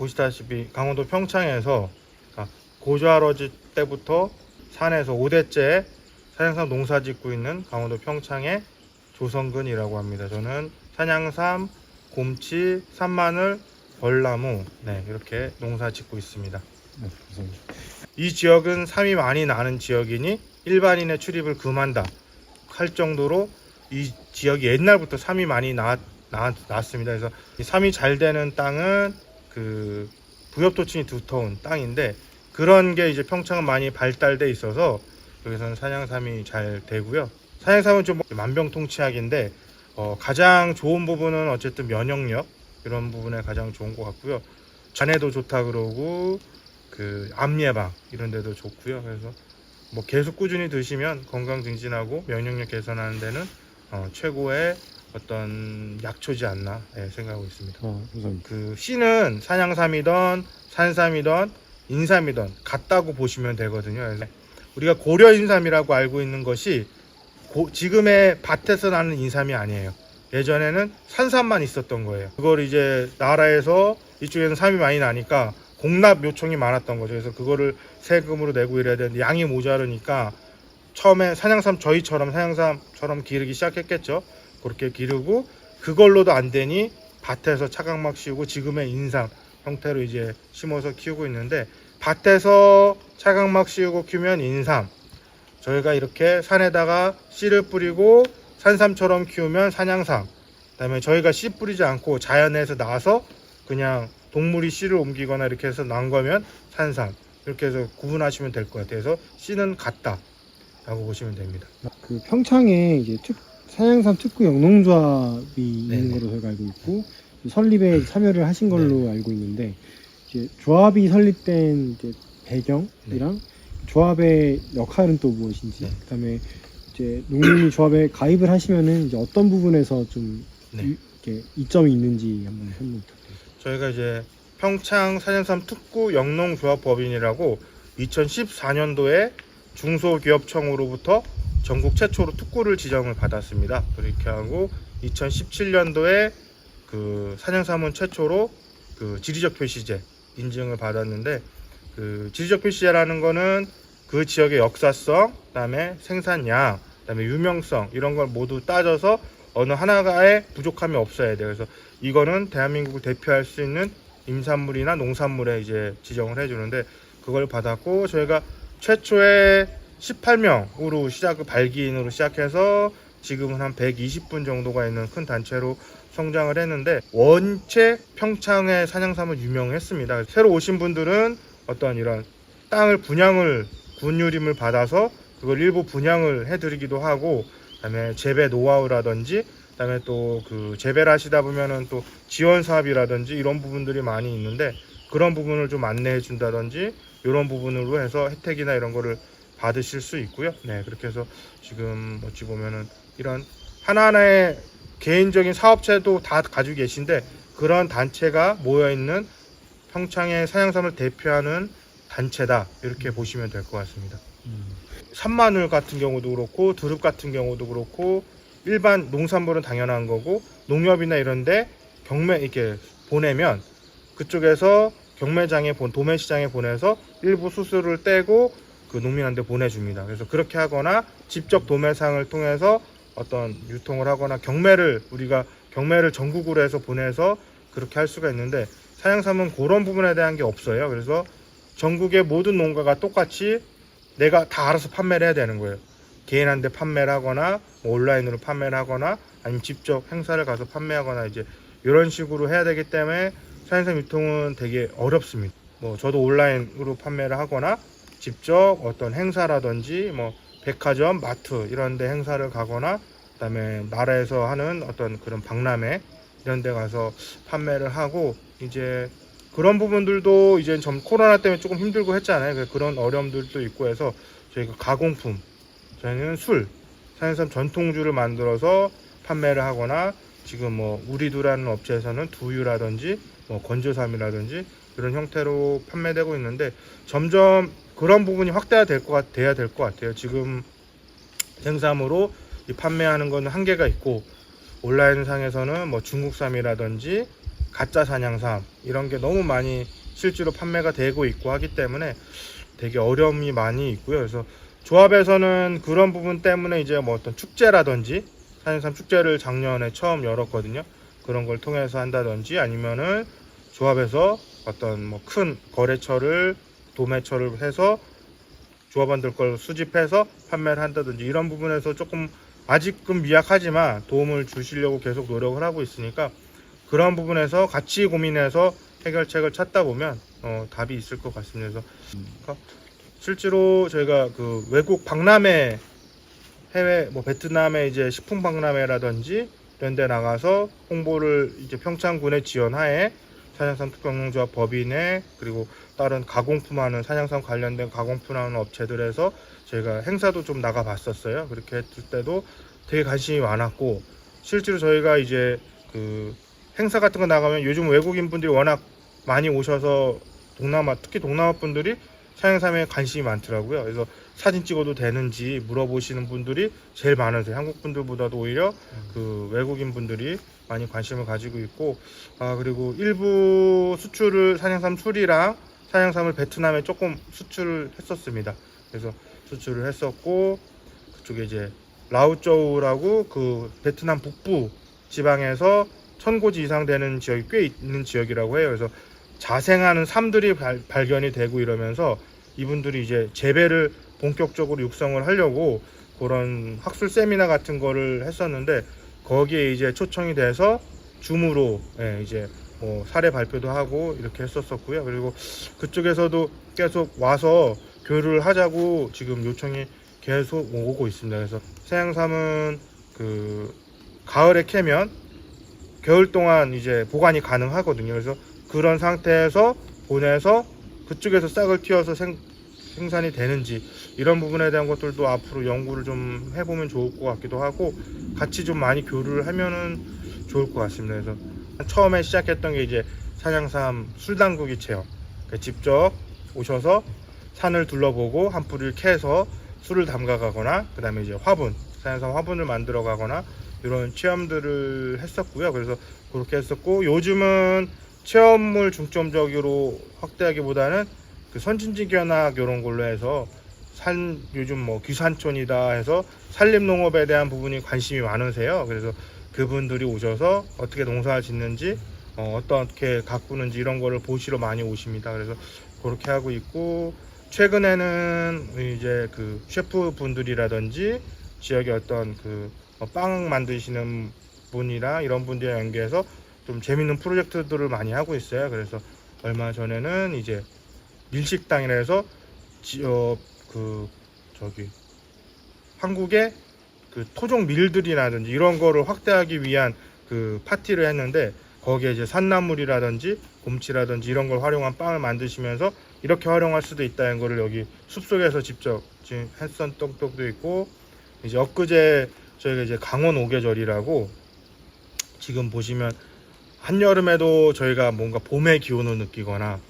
보시다시피 강원도 평창에서 고조할아버지 때부터 산에서 5대째 산양삼 농사 짓고 있는 강원도 평창의 조성근이라고 합니다. 저는 산양삼, 곰치, 산마늘, 벌나무 이렇게 농사 짓고 있습니다. 네, 감사합니다. 이 지역은 삼이 많이 나는 지역이니 일반인의 출입을 금한다 할 정도로 이 지역이 옛날부터 삼이 많이 났습니다. 그래서 이 삼이 잘 되는 땅은 그 부엽토층이 두터운 땅인데 그런 게 이제 평창은 많이 발달돼 있어서 여기서는 산양삼이 잘 되고요. 산양삼은 좀 만병통치약인데 가장 좋은 부분은 어쨌든 면역력 이런 부분에 가장 좋은 것 같고요. 간에도 좋다 그러고 그 암 예방 이런 데도 좋고요. 그래서 뭐 계속 꾸준히 드시면 건강 증진하고 면역력 개선하는 데는 최고의 어떤 약초지 않나 생각하고 있습니다. 감사합니다. 그 씨는 산양삼이든 산삼이든 인삼이든 같다고 보시면 되거든요. 그래서 우리가 고려 인삼이라고 알고 있는 것이 지금의 밭에서 나는 인삼이 아니에요. 예전에는 산삼만 있었던 거예요. 그걸 이제 나라에서 이쪽에는 삼이 많이 나니까 공납 요청이 많았던 거죠. 그래서 그거를 세금으로 내고 이래야 되는데 양이 모자르니까 처음에 저희처럼 산양삼처럼 기르기 시작했겠죠. 그렇게 기르고 그걸로도 안 되니 밭에서 차각막 씌우고 지금의 인삼 형태로 이제 심어서 키우고 있는데 밭에서 차각막 씌우고 키우면 인삼, 저희가 이렇게 산에다가 씨를 뿌리고 산삼처럼 키우면 산양삼, 그다음에 저희가 씨 뿌리지 않고 자연에서 나서 그냥 동물이 씨를 옮기거나 이렇게 해서 난 거면 산삼, 이렇게 해서 구분하시면 될 것 같아요. 그래서 씨는 같다 라고 보시면 됩니다. 그 평창에 이제 산양삼 특구 영농조합이 있는 네네. 걸로 저희가 알고 있고 설립에 참여를 하신 걸로 알고 있는데 이제 조합이 설립된 이제 배경이랑 조합의 역할은 또 무엇인지, 그다음에 이제 농민이 조합에 가입을 하시면은 이제 어떤 부분에서 좀 이렇게 이점이 있는지 한번 설명 부탁드립니다. 저희가 이제 평창 산양삼 특구 영농조합법인이라고 2014년도에 중소기업청으로부터 전국 최초로 특구를 지정을 받았습니다. 그렇게 하고 2017년도에 그 산양삼은 최초로 그 지리적 표시제 인증을 받았는데, 그 지리적 표시제라는 거는 그 지역의 역사성, 그다음에 생산량, 그다음에 유명성 이런 걸 모두 따져서 어느 하나가의 부족함이 없어야 돼요. 그래서 이거는 대한민국을 대표할 수 있는 임산물이나 농산물에 이제 지정을 해주는데 그걸 받았고, 저희가 최초에 18명으로 발기인으로 시작해서 지금은 한 120분 정도가 있는 큰 단체로 성장을 했는데, 원체 평창의 산양삼은 유명했습니다. 새로 오신 분들은 어떤 이런 땅을 분유림을 받아서 그걸 일부 분양을 해드리기도 하고, 그다음에 재배 노하우라든지, 그다음에 또 그 재배를 하시다 보면은 또 지원 사업이라든지 이런 부분들이 많이 있는데 그런 부분을 좀 안내해 준다든지 이런 부분으로 해서 혜택이나 이런 거를 받으실 수 있고요. 그렇게 해서 지금 어찌 보면은 이런 하나하나의 개인적인 사업체도 다 가지고 계신데 그런 단체가 모여 있는 평창의 산양삼을 대표하는 단체다, 이렇게 보시면 될 것 같습니다. 산마늘 같은 경우도 그렇고 두릅 같은 경우도 그렇고 일반 농산물은 당연한 거고, 농협이나 이런데 경매 이렇게 보내면 그쪽에서 도매시장에 보내서 일부 수수료를 떼고 그 농민한테 보내줍니다. 그래서 그렇게 하거나 직접 도매상을 통해서 어떤 유통을 하거나 우리가 경매를 전국으로 해서 보내서 그렇게 할 수가 있는데, 산양삼은 그런 부분에 대한 게 없어요. 그래서 전국의 모든 농가가 똑같이 내가 다 알아서 판매를 해야 되는 거예요. 개인한테 판매를 하거나 온라인으로 판매를 하거나 아니면 직접 행사를 가서 판매하거나 이제 이런 식으로 해야 되기 때문에 산양삼 유통은 되게 어렵습니다. 저도 온라인으로 판매를 하거나 직접 어떤 행사라든지 백화점, 마트 이런 데 행사를 가거나, 그다음에 나라에서 하는 어떤 그런 박람회 이런 데 가서 판매를 하고, 이제 그런 부분들도 이제 코로나 때문에 조금 힘들고 했잖아요. 그런 어려움들도 있고 해서 저희가 가공품, 저희는 산양삼 전통주를 만들어서 판매를 하거나, 지금 우리두라는 업체에서는 두유라든지 건조삼이라든지 이런 형태로 판매되고 있는데 점점 그런 부분이 확대가 돼야 될 것 같아요. 지금 생삼으로 판매하는 거는 한계가 있고, 온라인 상에서는 중국삼이라든지 가짜 산양삼 이런 게 너무 많이 실제로 판매가 되고 있고 하기 때문에 되게 어려움이 많이 있고요. 그래서 조합에서는 그런 부분 때문에 이제 뭐 어떤 축제라든지 산양삼 축제를 작년에 처음 열었거든요. 그런 걸 통해서 한다든지 아니면은 조합에서 어떤 뭐 큰 거래처를 도매처를 해서 조합원들 걸 수집해서 판매를 한다든지 이런 부분에서 조금 아직은 미약하지만 도움을 주시려고 계속 노력을 하고 있으니까 그런 부분에서 같이 고민해서 해결책을 찾다 보면 답이 있을 것 같습니다. 그래서 실제로 저희가 그 외국 박람회 해외 뭐 베트남의 이제 식품 박람회라든지 이런 데 나가서 홍보를 이제 평창군의 지원하에 산양삼 특별농조합 법인에 그리고 다른 가공품하는 산양삼 관련된 가공품하는 업체들에서 저희가 행사도 좀 나가 봤었어요. 그렇게 했을 때도 되게 관심이 많았고 실제로 저희가 이제 그 행사 같은 거 나가면 요즘 외국인 분들이 워낙 많이 오셔서 동남아 특히 동남아 분들이 산양삼에 관심이 많더라고요. 그래서 사진 찍어도 되는지 물어보시는 분들이 제일 많으세요. 한국 분들보다도 오히려 그 외국인 분들이 많이 관심을 가지고 있고 그리고 일부 수출을 산양삼 술이랑 산양삼을 베트남에 조금 수출을 했었습니다. 그래서 수출을 했었고 그쪽에 이제 라오쩌우라고 그 베트남 북부 지방에서 1000고지 이상 되는 지역이 꽤 있는 지역이라고 해요. 그래서 자생하는 삶들이 발견이 되고 이러면서 이분들이 이제 재배를 본격적으로 육성을 하려고 그런 학술 세미나 같은 거를 했었는데 거기에 이제 초청이 돼서 줌으로 이제 뭐 사례 발표도 하고 이렇게 했었었고요. 그리고 그쪽에서도 계속 와서 교류를 하자고 지금 요청이 계속 오고 있습니다. 그래서 산양삼은 그 가을에 캐면 겨울 동안 이제 보관이 가능하거든요. 그래서 그런 상태에서 보내서 그쪽에서 싹을 틔워서 생산이 되는지 이런 부분에 대한 것들도 앞으로 연구를 좀 해보면 좋을 것 같기도 하고 같이 좀 많이 교류를 하면은 좋을 것 같습니다. 그래서 처음에 시작했던 게 이제 산양삼 술담그기 체험. 그러니까 직접 오셔서 산을 둘러보고 한 뿌리를 캐서 술을 담가가거나 그 다음에 이제 화분, 산양삼 화분을 만들어 가거나 이런 체험들을 했었고요. 그래서 그렇게 했었고 요즘은 체험을 중점적으로 확대하기보다는 그 선진지 견학 이런 걸로 해서 요즘 뭐 귀산촌이다 해서 산림농업에 대한 부분이 관심이 많으세요. 그래서 그분들이 오셔서 어떻게 농사를 짓는지 어떻게 가꾸는지 이런 거를 보시러 많이 오십니다. 그래서 그렇게 하고 있고 최근에는 이제 그 셰프 분들이라든지 지역의 어떤 그 빵 만드시는 분이랑 이런 분들이랑 연계해서 좀 재밌는 프로젝트들을 많이 하고 있어요. 그래서 얼마 전에는 이제 밀식당이라 해서 한국의 그 토종 밀들이라든지 이런 거를 확대하기 위한 그 파티를 했는데 거기에 이제 산나물이라든지 곰치라든지 이런 걸 활용한 빵을 만드시면서 이렇게 활용할 수도 있다는 거를 여기 숲속에서 직접 지금 했던 떡도 있고 이제 엊그제 저희가 이제 강원 오개절이라고 지금 보시면 한여름에도 저희가 뭔가 봄의 기온을 느끼거나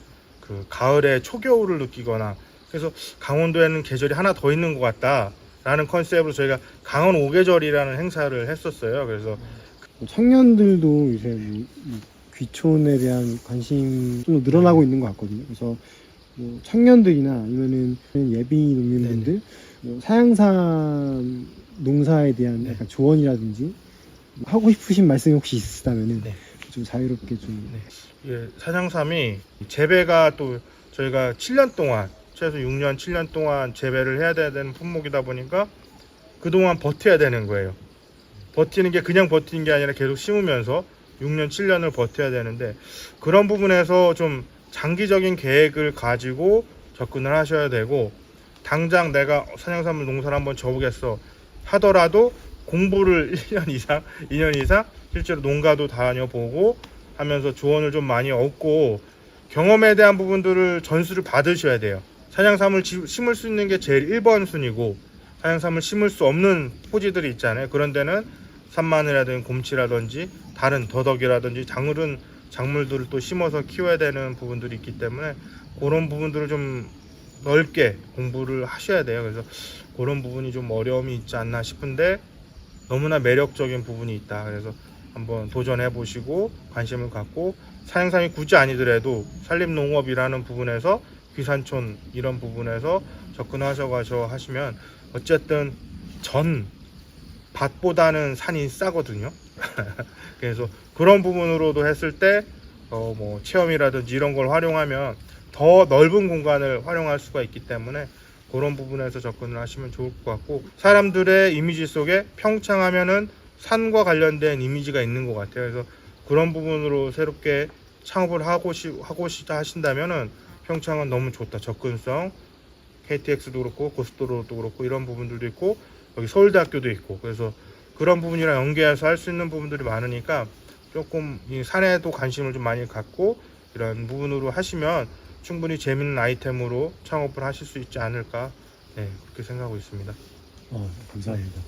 그 가을에 초겨울을 느끼거나 그래서 강원도에는 계절이 하나 더 있는 것 같다 라는 컨셉으로 저희가 강원 오개절이라는 행사를 했었어요. 그래서 청년들도 요새 이 귀촌에 대한 관심 좀 늘어나고 있는 것 같거든요. 그래서 뭐 청년들이나 아니면은 예비 농민분들 뭐 사양삼 농사에 대한 약간 조언이라든지 하고 싶으신 말씀이 혹시 있으시다면은 좀 자유롭게 좀. 예, 산양삼이 재배가 또 저희가 7년 동안 최소 6년 7년 동안 재배를 해야 되는 품목이다 보니까 그동안 버텨야 되는 거예요. 버티는 게 그냥 버티는 게 아니라 계속 심으면서 6년 7년을 버텨야 되는데 그런 부분에서 좀 장기적인 계획을 가지고 접근을 하셔야 되고 당장 내가 산양삼을 농사를 한번 져보겠어 하더라도 공부를 1년 이상 2년 이상 실제로 농가도 다녀보고 하면서 조언을 좀 많이 얻고 경험에 대한 부분들을 전수를 받으셔야 돼요. 산양삼을 심을 수 있는 게 제일 1번 순위고 산양삼을 심을 수 없는 토지들이 있잖아요. 그런 데는 산마늘이라든지 곰치라든지 다른 더덕이라든지 작물은 작물들을 또 심어서 키워야 되는 부분들이 있기 때문에 그런 부분들을 좀 넓게 공부를 하셔야 돼요. 그래서 그런 부분이 좀 어려움이 있지 않나 싶은데 너무나 매력적인 부분이 있다. 그래서 한번 도전해 보시고 관심을 갖고 사행삼이 굳이 아니더라도 산림농업이라는 부분에서 귀산촌 이런 부분에서 접근하셔가지고 하시면 어쨌든 전 밭보다는 산이 싸거든요. 그래서 그런 부분으로도 했을 때 뭐 체험이라든지 이런 걸 활용하면 더 넓은 공간을 활용할 수가 있기 때문에 그런 부분에서 접근을 하시면 좋을 것 같고, 사람들의 이미지 속에 평창하면은 산과 관련된 이미지가 있는 것 같아요. 그래서 그런 부분으로 새롭게 창업을 하고 하신다면은 평창은 너무 좋다. 접근성, KTX도 그렇고 고속도로도 그렇고 이런 부분들도 있고 여기 서울대학교도 있고, 그래서 그런 부분이랑 연계해서 할 수 있는 부분들이 많으니까 조금 이 산에도 관심을 좀 많이 갖고 이런 부분으로 하시면 충분히 재밌는 아이템으로 창업을 하실 수 있지 않을까, 네, 그렇게 생각하고 있습니다. 감사합니다.